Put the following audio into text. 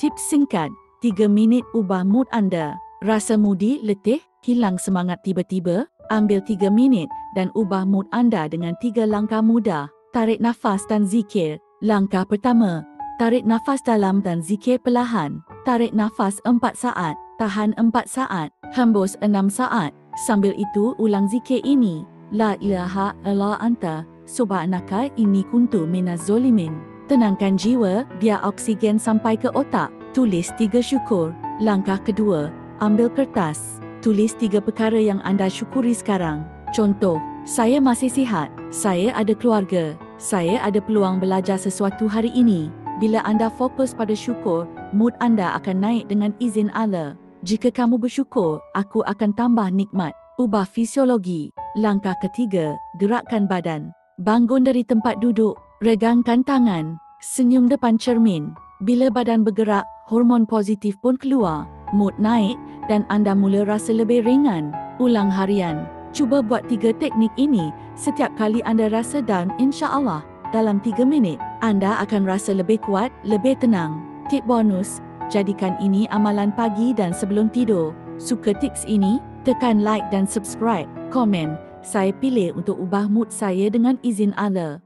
Tips singkat, 3 minit ubah mood anda. Rasa mudi, letih, hilang semangat tiba-tiba? Ambil 3 minit dan ubah mood anda dengan 3 langkah mudah. Tarik nafas dan zikir. Langkah pertama, tarik nafas dalam dan zikir perlahan. Tarik nafas 4 saat, tahan 4 saat, hembus 6 saat. Sambil itu ulang zikir ini. La ilaha illa anta, subhanaka inni kuntu minaz zolimin. Tenangkan jiwa, biar oksigen sampai ke otak. Tulis 3 syukur. Langkah kedua, ambil kertas. Tulis 3 perkara yang anda syukuri sekarang. Contoh, saya masih sihat, saya ada keluarga, saya ada peluang belajar sesuatu hari ini. Bila anda fokus pada syukur, mood anda akan naik dengan izin Allah. Jika kamu bersyukur, aku akan tambah nikmat. Ubah fisiologi. Langkah ketiga, gerakkan badan. Bangun dari tempat duduk, regangkan tangan, senyum depan cermin. Bila badan bergerak, hormon positif pun keluar. Mood naik dan anda mula rasa lebih ringan. Ulang harian. Cuba buat 3 teknik ini setiap kali anda rasa down, insya-Allah. Dalam 3 minit, anda akan rasa lebih kuat, lebih tenang. Tip bonus, jadikan ini amalan pagi dan sebelum tidur. Suka tips ini? Tekan like dan subscribe. Komen, saya pilih untuk ubah mood saya dengan izin Allah.